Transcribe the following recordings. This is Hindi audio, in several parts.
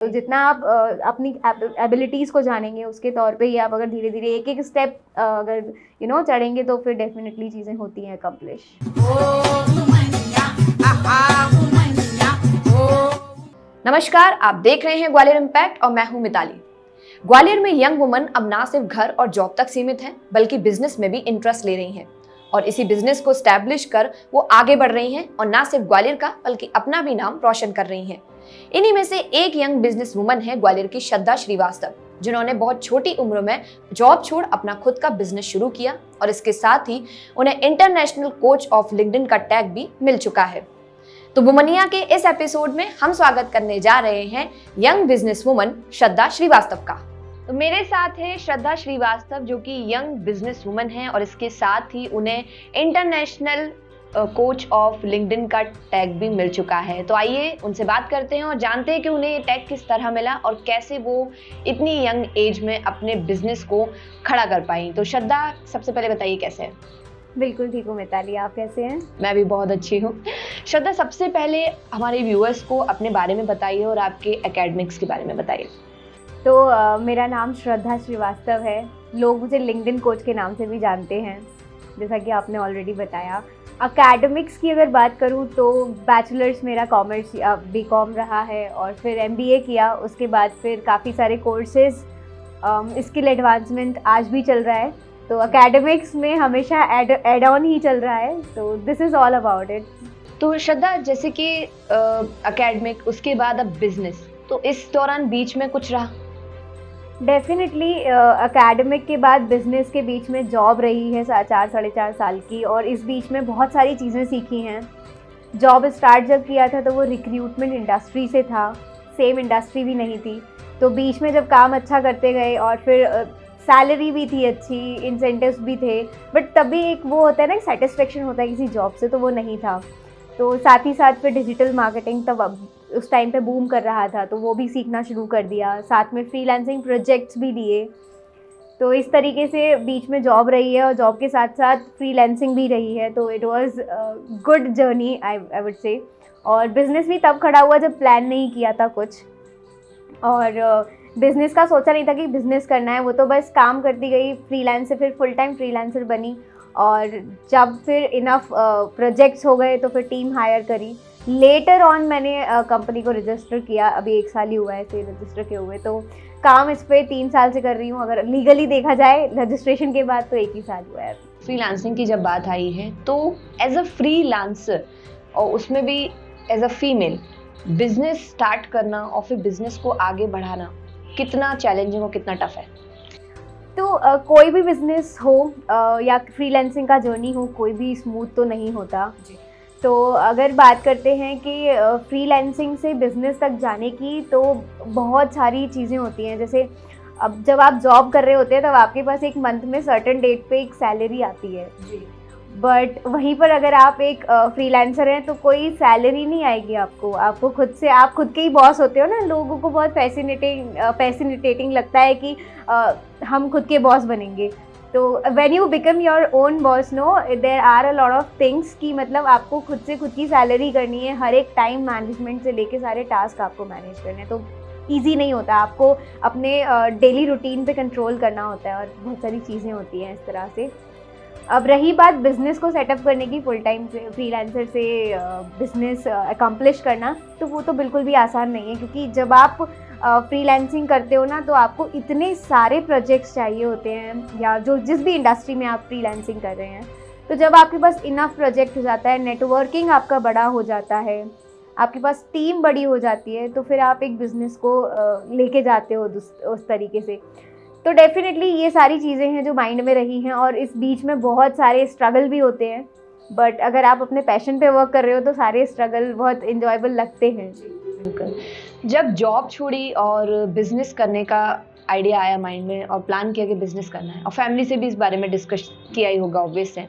तो जितना आप अपनी एबिलिटीज़ को जानेंगे उसके तौर पे ही आप अगर धीरे-धीरे एक-एक स्टेप अगर चढ़ेंगे तो फिर डेफ़िनेटली चीज़ें होती हैं अकम्प्लिश। नमस्कार, आप देख रहे हैं ग्वालियर इम्पैक्ट और मैं हूं मिताली। ग्वालियर में यंग वुमन अब ना सिर्फ घर और जॉब तक सीमित हैं, बल्कि बिजनेस में भी इंटरेस्ट ले रही हैं और इसी बिजनेस को स्टैब्लिश कर वो आगे बढ़ रही हैं और ना सिर्फ ग्वालियर का बल्कि अपना भी नाम रोशन कर रही हैं। इन्हीं में से एक यंग बिजनेस वुमन है ग्वालियर की श्रद्धा श्रीवास्तव, जिन्होंने बहुत छोटी उम्र में जॉब छोड़ अपना खुद का बिजनेस शुरू किया और इसके साथ ही उन्हें इंटरनेशनल कोच ऑफ लिंक्डइन का टैग भी मिल चुका है। तो वुमनिया के इस एपिसोड में हम स्वागत करने जा रहे हैं यंग बिजनेस वुमन श्रद्धा श्रीवास्तव का। तो मेरे साथ है श्रद्धा श्रीवास्तव, जो कि यंग बिजनेस वुमन है और इसके साथ ही उन्हें इंटरनेशनल कोच ऑफ लिंक्डइन का टैग भी मिल चुका है। तो आइए उनसे बात करते हैं और जानते हैं कि उन्हें ये टैग किस तरह मिला और कैसे वो इतनी यंग एज में अपने बिजनेस को खड़ा कर पाई। तो श्रद्धा, सबसे पहले बताइए कैसे हैं? बिल्कुल ठीक हूँ मिताली, आप कैसे हैं? मैं भी बहुत अच्छी हूँ। श्रद्धा, सबसे पहले हमारे व्यूअर्स को अपने बारे में बताइए और आपके एकेडमिक्स के बारे में बताइए। तो मेरा नाम श्रद्धा श्रीवास्तव है। लोग मुझे लिंक्डइन कोच के नाम से भी जानते हैं, जैसा कि आपने ऑलरेडी बताया। एकेडमिक्स की अगर बात करूँ तो बैचलर्स मेरा कॉमर्स बीकॉम रहा है और फिर एमबीए किया। उसके बाद फिर काफ़ी सारे कोर्सेज, स्किल एडवांसमेंट आज भी चल रहा है। तो एकेडमिक्स में हमेशा एड ऑन ही चल रहा है। तो this is all about it. तो श्रद्धा, जैसे कि एकेडमिक, उसके बाद अब बिजनेस, तो इस दौरान बीच में कुछ रहा? डेफिनेटली एकेडमिक के बाद बिज़नेस के बीच में जॉब रही है 4-4.5 साल की, और इस बीच में बहुत सारी चीज़ें सीखी हैं। जॉब स्टार्ट जब किया था तो वो रिक्रूटमेंट इंडस्ट्री से था, सेम इंडस्ट्री भी नहीं थी। तो बीच में जब काम अच्छा करते गए और फिर सैलरी भी थी अच्छी, इंसेंटिव्स भी थे, बट तभी एक वो होता है ना, सेटिस्फेक्शन होता है किसी जॉब से, तो वो नहीं था। तो साथ ही साथ फिर डिजिटल मार्केटिंग तब उस टाइम पे बूम कर रहा था, तो वो भी सीखना शुरू कर दिया। साथ में फ्रीलांसिंग प्रोजेक्ट्स भी लिए। तो इस तरीके से बीच में जॉब रही है और जॉब के साथ साथ फ्रीलांसिंग भी रही है। तो it was good journey I would say. और बिज़नेस भी तब खड़ा हुआ जब प्लान नहीं किया था कुछ, और बिज़नेस का सोचा नहीं था कि बिज़नेस करना है। वो तो बस काम करती गई फ्रीलांस से, फिर फुल टाइम फ्रीलांसर बनी। और जब फिर इनफ प्रोजेक्ट्स हो गए तो फिर टीम हायर करी। लेटर ऑन मैंने कंपनी को रजिस्टर किया, अभी 1 साल ही हुआ है इसे रजिस्टर किए हुए। तो काम इस पे 3 साल से कर रही हूँ। अगर लीगली देखा जाए रजिस्ट्रेशन के बाद तो 1 ही साल हुआ है। फ्रीलांसिंग की जब बात आई है तो एज अ फ्रीलांसर, और उसमें भी as a female, business start करना और फिर बिजनेस को आगे बढ़ाना कितना चैलेंजिंग और कितना टफ है? तो कोई भी बिज़नेस हो या फ्रीलांसिंग का जर्नी हो, कोई भी स्मूथ तो नहीं होता जी। तो अगर बात करते हैं कि फ्रीलांसिंग से बिज़नेस तक जाने की, तो बहुत सारी चीज़ें होती हैं। जैसे अब जब आप जॉब कर रहे होते हैं तब आपके पास एक मंथ में सर्टेन डेट पे एक सैलरी आती है जी। बट वहीं पर अगर आप एक फ्रीलांसर हैं तो कोई सैलरी नहीं आएगी आपको। आपको खुद से, आप खुद के ही बॉस होते हो ना। लोगों को बहुत फैसिनेटिंग लगता है कि हम खुद के बॉस बनेंगे। तो when you become your own boss, no, there are a lot of things कि मतलब आपको खुद से खुद की सैलरी करनी है। हर एक टाइम मैनेजमेंट से लेके सारे टास्क आपको मैनेज करने हैं। तो ईजी नहीं होता। आपको अपने डेली रूटीन पे कंट्रोल करना होता है और बहुत सारी चीज़ें होती हैं इस तरह से। अब रही बात बिज़नेस को सेटअप करने की, फुल टाइम से फ्रीलांसर से बिज़नेस अकम्प्लिश करना, तो वो तो बिल्कुल भी आसान नहीं है। क्योंकि जब आप फ्रीलांसिंग करते हो ना, तो आपको इतने सारे प्रोजेक्ट्स चाहिए होते हैं, या जो जिस भी इंडस्ट्री में आप फ्रीलांसिंग कर रहे हैं। तो जब आपके पास इनफ प्रोजेक्ट हो जाता है, नेटवर्किंग आपका बड़ा हो जाता है, आपके पास टीम बड़ी हो जाती है, तो फिर आप एक बिज़नेस को लेके जाते हो उस तरीके से। तो डेफिनेटली ये सारी चीज़ें हैं जो माइंड में रही हैं, और इस बीच में बहुत सारे स्ट्रगल भी होते हैं। बट अगर आप अपने पैशन पे वर्क कर रहे हो तो सारे स्ट्रगल बहुत इंजॉयबल लगते हैं। जब जॉब छोड़ी और बिजनेस करने का आइडिया आया माइंड में और प्लान किया कि बिजनेस करना है, और फैमिली से भी इस बारे में डिस्कस किया ही होगा ऑब्वियस है,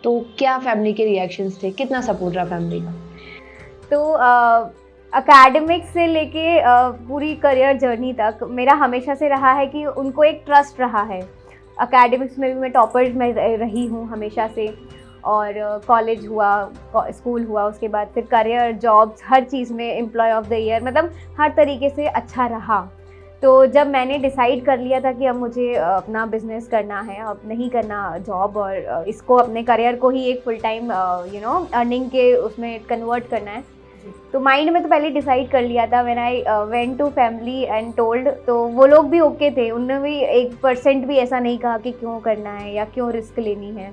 तो क्या फैमिली के रिएक्शंस थे? कितना सपोर्ट रहा फैमिली का? तो एकेडमिक्स से लेके पूरी करियर जर्नी तक मेरा हमेशा से रहा है कि उनको एक ट्रस्ट रहा है। एकेडमिक्स में भी मैं टॉपर्स में रही हूँ हमेशा से, और कॉलेज हुआ, स्कूल हुआ, उसके बाद फिर करियर, जॉब्स, हर चीज़ में एम्प्लॉय ऑफ द ईयर, मतलब हर तरीके से अच्छा रहा। तो जब मैंने डिसाइड कर लिया था कि अब मुझे अपना बिजनेस करना है, अब नहीं करना जॉब, और इसको अपने करियर को ही एक फुल टाइम अर्निंग के उसमें कन्वर्ट करना है, तो माइंड में तो पहले डिसाइड कर लिया था। When I went to family and told, तो वो लोग भी ओके थे, उन्होंने भी 1% भी ऐसा नहीं कहा कि क्यों करना है या क्यों रिस्क लेनी है।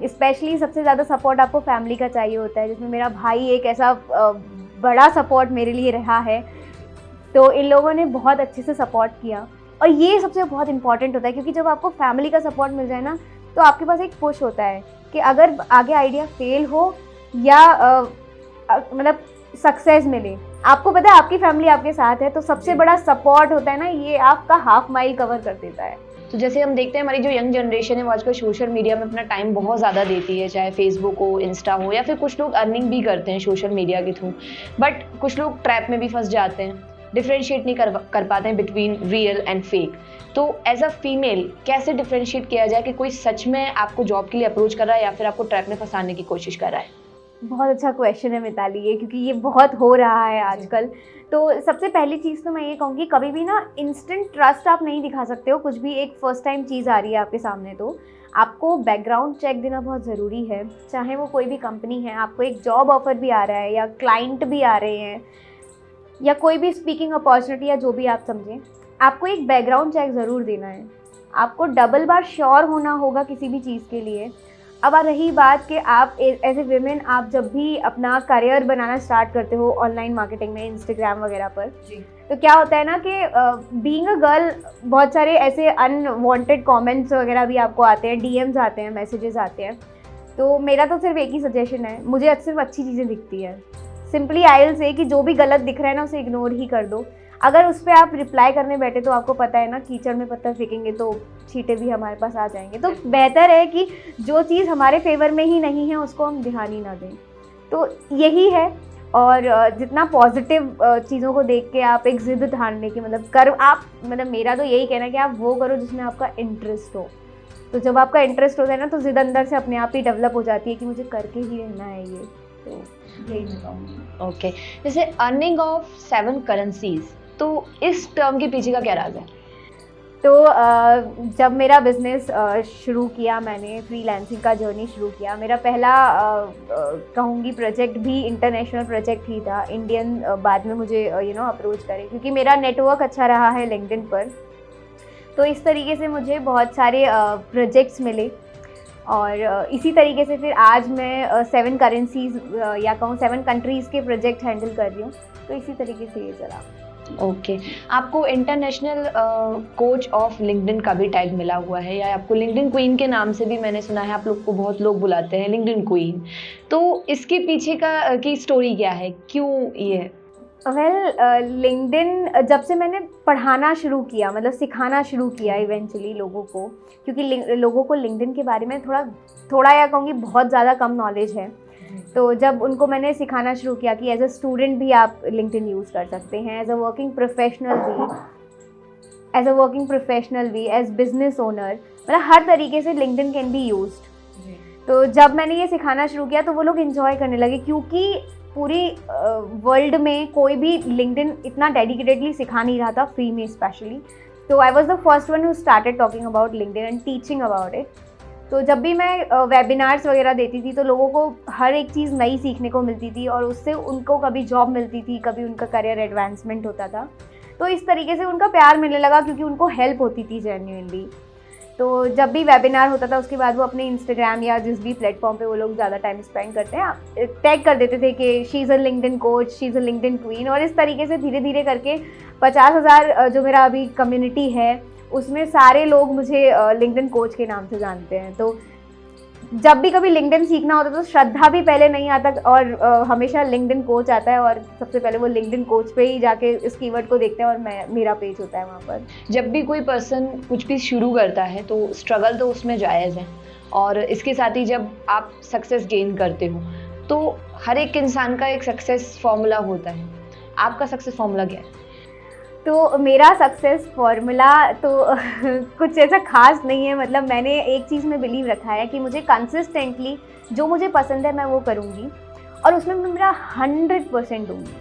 स्पेशली सबसे ज़्यादा सपोर्ट आपको फैमिली का चाहिए होता है, जिसमें मेरा भाई एक ऐसा बड़ा सपोर्ट मेरे लिए रहा है। तो इन लोगों ने बहुत अच्छे से सपोर्ट किया, और ये सबसे बहुत इंपॉर्टेंट होता है, क्योंकि जब आपको फैमिली का सपोर्ट मिल जाए ना, तो आपके पास एक पुश होता है कि अगर आगे आइडिया फेल हो या मतलब सक्सेस मिले, आपको पता है आपकी फैमिली आपके साथ है, तो सबसे बड़ा सपोर्ट होता है ना, ये आपका हाफ माइल कवर कर देता है। तो जैसे हम देखते हैं हमारी जो यंग जनरेशन है वो आजकल सोशल मीडिया में अपना टाइम बहुत ज़्यादा देती है, चाहे फेसबुक हो, इंस्टा हो, या फिर कुछ लोग अर्निंग भी करते हैं सोशल मीडिया के थ्रू, बट कुछ लोग ट्रैप में भी फंस जाते हैं, डिफ्रेंशिएट नहीं कर पाते हैं बिटवीन रियल एंड फेक। तो एज अ फीमेल कैसे डिफ्रेंशिएट किया जाए कि कोई सच में आपको जॉब के लिए अप्रोच कर रहा है या फिर आपको ट्रैप में फंसाने की कोशिश कर रहा है? बहुत अच्छा क्वेश्चन है मिताली ये, क्योंकि ये बहुत हो रहा है आजकल। तो सबसे पहली चीज़ तो मैं ये कहूँगी, कभी भी ना इंस्टेंट ट्रस्ट आप नहीं दिखा सकते हो। कुछ भी एक फ़र्स्ट टाइम चीज़ आ रही है आपके सामने, तो आपको बैकग्राउंड चेक देना बहुत ज़रूरी है। चाहे वो कोई भी कंपनी है, आपको एक जॉब ऑफर भी आ रहा है या क्लाइंट भी आ रहे हैं या कोई भी स्पीकिंग अपॉर्चुनिटी या जो भी आप समझें, आपको एक बैकग्राउंड चेक ज़रूर देना है। आपको डबल बार श्योर होना होगा किसी भी चीज़ के लिए। अब रही बात कि आप एज ए वीमेन, आप जब भी अपना करियर बनाना स्टार्ट करते हो ऑनलाइन मार्केटिंग में, इंस्टाग्राम वगैरह पर, तो क्या होता है ना कि बीइंग अ गर्ल बहुत सारे ऐसे अनवांटेड कमेंट्स वगैरह भी आपको आते हैं, डीएम्स आते हैं, मैसेजेस आते हैं। तो मेरा तो सिर्फ एक ही सजेशन है, मुझे सिर्फ अच्छी चीज़ें दिखती है। सिंपली आई विल से कि जो भी गलत दिख रहा है ना, उसे इग्नोर ही कर दो। अगर उस पर आप रिप्लाई करने बैठे तो आपको पता है ना, कीचड़ में पत्थर फेंकेंगे तो छींटे भी हमारे पास आ जाएंगे। तो बेहतर है कि जो चीज़ हमारे फेवर में ही नहीं है उसको हम ध्यान ही ना दें। तो यही है। और जितना पॉजिटिव चीज़ों को देख के आप एक ज़िद ठानने की मतलब मेरा तो यही कहना है कि आप वो करो जिसमें आपका इंटरेस्ट हो। तो जब आपका इंटरेस्ट होता है ना, तो ज़िद अंदर से अपने आप ही डेवलप हो जाती है कि मुझे करके ही रहना है ये। तो यही मैं कहूँगी। ओके, जैसे अर्निंग ऑफ 7 करेंसीज, तो इस टर्म के पीछे का क्या राज है? तो जब मेरा बिज़नेस शुरू किया, मैंने फ्रीलांसिंग का जर्नी शुरू किया, मेरा पहला कहूँगी प्रोजेक्ट भी इंटरनेशनल प्रोजेक्ट ही था। इंडियन बाद में मुझे अप्रोच करे, क्योंकि मेरा नेटवर्क अच्छा रहा है लिंक्डइन पर। तो इस तरीके से मुझे बहुत सारे प्रोजेक्ट्स मिले, और इसी तरीके से फिर आज मैं 7 करेंसीज या कहूँ 7 कंट्रीज़ के प्रोजेक्ट हैंडल कर रही हूँ। तो इसी तरीके से ये चला। ओके, आपको इंटरनेशनल कोच ऑफ लिंक्डइन का भी टैग मिला हुआ है, या आपको लिंक्डइन क्वीन के नाम से भी मैंने सुना है, आप लोग को बहुत लोग बुलाते हैं लिंक्डइन क्वीन। तो इसके पीछे की स्टोरी क्या है, क्यों ये? लिंक्डइन जब से मैंने पढ़ाना शुरू किया, मतलब सिखाना शुरू किया इवेंचुअली लोगों को, क्योंकि लोगों को लिंक्डइन के बारे में थोड़ा या कहूँगी बहुत ज़्यादा कम नॉलेज है। तो जब उनको मैंने सिखाना शुरू किया कि एज अ स्टूडेंट भी आप लिंक्डइन यूज़ कर सकते हैं, एज अ वर्किंग प्रोफेशनल भी, एज बिजनेस ओनर, मतलब हर तरीके से लिंक्डइन कैन बी यूज्ड। तो जब मैंने ये सिखाना शुरू किया तो वो लोग इन्जॉय करने लगे, क्योंकि पूरी वर्ल्ड में कोई भी लिंक्डइन इतना डेडिकेटेडली सिखा नहीं रहा था, फ्री में स्पेशली। तो I was the first one who started talking about LinkedIn and teaching about it. तो जब भी मैं वेबिनार्स वगैरह देती थी तो लोगों को हर एक चीज़ नई सीखने को मिलती थी, और उससे उनको कभी जॉब मिलती थी, कभी उनका करियर एडवांसमेंट होता था। तो इस तरीके से उनका प्यार मिलने लगा, क्योंकि उनको हेल्प होती थी जेन्युइनली। तो जब भी वेबिनार होता था उसके बाद वो अपने इंस्टाग्राम या जिस भी प्लेटफॉर्म पे वो लोग ज़्यादा टाइम स्पेंड करते हैं, टैग कर देते थे कि she is a LinkedIn coach, she is a LinkedIn queen. और इस तरीके से धीरे धीरे करके 50,000 जो मेरा अभी कम्युनिटी है उसमें सारे लोग मुझे लिंक्डइन कोच के नाम से जानते हैं। तो जब भी कभी लिंक्डइन सीखना होता तो श्रद्धा भी पहले नहीं आता, और हमेशा लिंक्डइन कोच आता है, और सबसे पहले वो लिंक्डइन कोच पे ही जाके इस कीवर्ड को देखते हैं और मेरा पेज होता है वहाँ पर। जब भी कोई पर्सन कुछ भी शुरू करता है तो स्ट्रगल तो उसमें जायज़ है, और इसके साथ ही जब आप सक्सेस गेन करते हो तो हर एक इंसान का एक सक्सेस फॉर्मूला होता है। आपका सक्सेस फॉर्मूला क्या है? तो मेरा सक्सेस फॉर्मूला तो कुछ ऐसा खास नहीं है, मतलब मैंने एक चीज़ में बिलीव रखा है कि मुझे कंसिस्टेंटली जो मुझे पसंद है मैं वो करूँगी और उसमें मैं मेरा 100% दूँगी।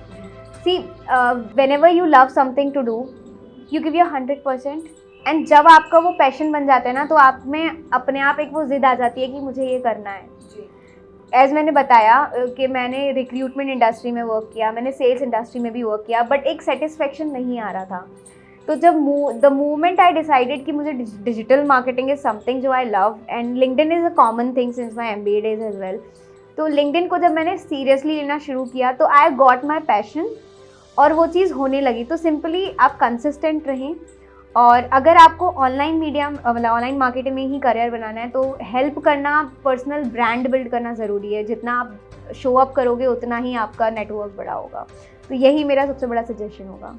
See whenever you love something to do you give your 100%, and जब आपका वो पैशन बन जाता है ना तो आप में अपने आप एक वो जिद आ जाती है कि मुझे ये करना है। एज़ मैंने बताया कि मैंने रिक्रूटमेंट इंडस्ट्री में वर्क किया, मैंने सेल्स इंडस्ट्री में भी वर्क किया, बट एक सेटिस्फेक्शन नहीं आ रहा था। तो जब द मोमेंट आई डिसाइडेड कि मुझे डिजिटल मार्केटिंग इज़ समथिंग जो I love and LinkedIn is a common thing since my MBA days as well, तो लिंक्डइन को जब मैंने सीरियसली लेना शुरू किया तो आई गॉट माई पैशन और वो चीज़ होने लगी। तो सिंपली आप कंसिस्टेंट रहें, और अगर आपको ऑनलाइन मीडिया मतलब ऑनलाइन मार्केटिंग में ही करियर बनाना है तो हेल्प करना, पर्सनल ब्रांड बिल्ड करना ज़रूरी है। जितना आप शो अप करोगे उतना ही आपका नेटवर्क बड़ा होगा। तो यही मेरा सबसे बड़ा सजेशन होगा।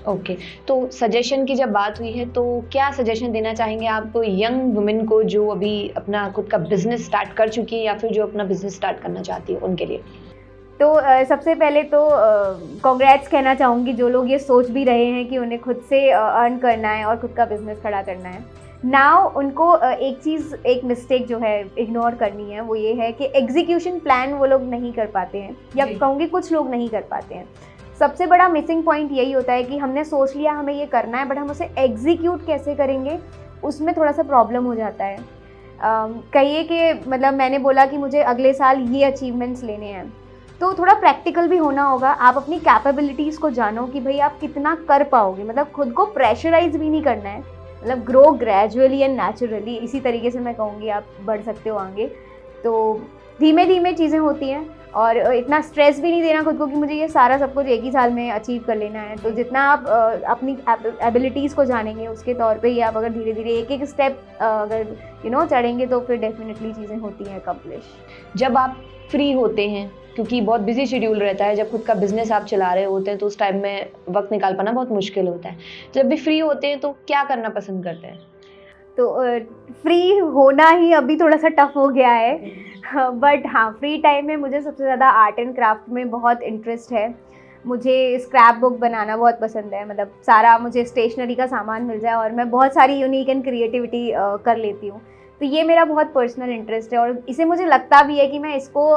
ओके, तो सजेशन की जब बात हुई है तो क्या सजेशन देना चाहेंगे आप यंग वुमेन को जो अभी अपना खुद का बिजनेस स्टार्ट कर चुकी है या फिर जो अपना बिजनेस स्टार्ट करना चाहती है उनके लिए? तो सबसे पहले तो कॉन्ग्रेट्स कहना चाहूँगी जो लोग ये सोच भी रहे हैं कि उन्हें खुद से अर्न करना है और खुद का बिजनेस खड़ा करना है। नाउ उनको एक मिस्टेक जो है इग्नोर करनी है, वो ये है कि एग्जीक्यूशन प्लान वो लोग नहीं कर पाते हैं, या कहूँगी कुछ लोग नहीं कर पाते हैं। सबसे बड़ा मिसिंग पॉइंट यही होता है कि हमने सोच लिया हमें ये करना है, बट हम उसे एग्जीक्यूट कैसे करेंगे उसमें थोड़ा सा प्रॉब्लम हो जाता है। कहिए कि मतलब मैंने बोला कि मुझे अगले साल ये अचीवमेंट्स लेने हैं, तो थोड़ा प्रैक्टिकल भी होना होगा। आप अपनी कैपेबिलिटीज़ को जानो कि भाई आप कितना कर पाओगे, मतलब खुद को प्रेशराइज भी नहीं करना है, मतलब ग्रो ग्रेजुअली एंड नेचुरली। इसी तरीके से मैं कहूँगी आप बढ़ सकते हो आगे। तो धीमे धीमे चीज़ें होती हैं और इतना स्ट्रेस भी नहीं देना खुद को कि मुझे ये सारा सब कुछ एक ही साल में अचीव कर लेना है। तो जितना आप अपनी एबिलिटीज़ को जानेंगे उसके तौर पे ही आप अगर धीरे धीरे एक एक स्टेप अगर चढ़ेंगे तो फिर डेफिनेटली चीज़ें होती हैं अकम्प्लिश। जब आप फ्री होते हैं, क्योंकि बहुत बिजी शेड्यूल रहता है, जब खुद का बिजनेस आप चला रहे होते हैं तो उस टाइम में वक्त निकाल पाना बहुत मुश्किल होता है, जब भी फ्री होते हैं तो क्या करना पसंद करते हैं? तो फ्री होना ही अभी थोड़ा सा टफ हो गया है, बट हाँ फ्री टाइम में मुझे सबसे ज़्यादा आर्ट एंड क्राफ्ट में बहुत इंटरेस्ट है। मुझे स्क्रैप बुक बनाना बहुत पसंद है, मतलब सारा मुझे स्टेशनरी का सामान मिल जाए और मैं बहुत सारी यूनिक एंड क्रिएटिविटी कर लेती हूँ। तो ये मेरा बहुत पर्सनल इंटरेस्ट है और इसे मुझे लगता भी है कि मैं इसको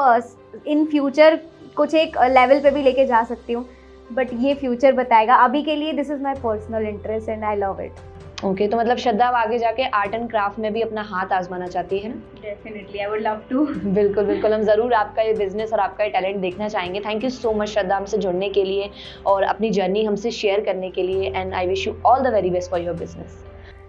इन फ्यूचर कुछ एक लेवल पे भी लेके जा सकती हूँ, बट ये फ्यूचर बताएगा। अभी के लिए this is my personal interest and I love it. Okay, तो मतलब श्रद्धा अब आगे जाके आर्ट एंड क्राफ्ट में भी अपना हाथ आजमाना चाहती है ना? Definitely, I would love to. बिल्कुल बिल्कुल, हम ज़रूर आपका ये बिजनेस और आपका ये टैलेंट देखना चाहेंगे। थैंक यू सो मच श्रद्धा हमसे जुड़ने के लिए और अपनी जर्नी हमसे शेयर करने के लिए, and I wish you all the very best for your business.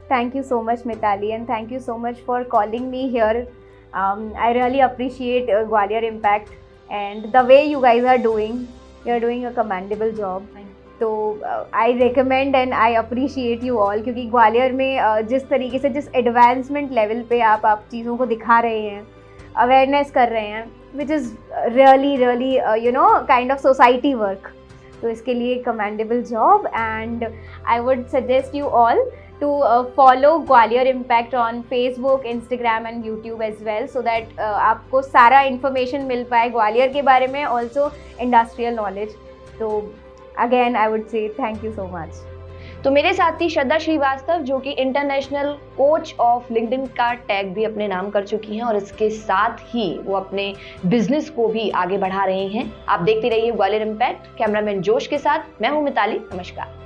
Thank you so much, Mitali, and thank you so much for calling me here. I really appreciate Gwalior Impact and the way you guys are doing. You're doing a commendable job. तो I recommend and I appreciate you all, क्योंकि ग्वालियर में जिस तरीके से जिस एडवांसमेंट लेवल पे आप चीज़ों को दिखा रहे हैं, अवेयरनेस कर रहे हैं, which is really kind of society work. तो इसके लिए commendable job, and I would suggest you all to follow Gwalior Impact on Facebook, Instagram and YouTube as well, so that आपको सारा information मिल पाए ग्वालियर के बारे में, also industrial knowledge। तो again I would say thank you so much। तो मेरे साथ थी श्रद्धा श्रीवास्तव, जो कि इंटरनेशनल कोच ऑफ लिंक्डइन का टैग भी अपने नाम कर चुकी हैं और इसके साथ ही वो अपने बिजनेस को भी आगे बढ़ा रही हैं। आप देखते रहिए ग्वालियर इम्पैक्ट। कैमरामैन जोश के साथ मैं हूँ मिताली। नमस्कार।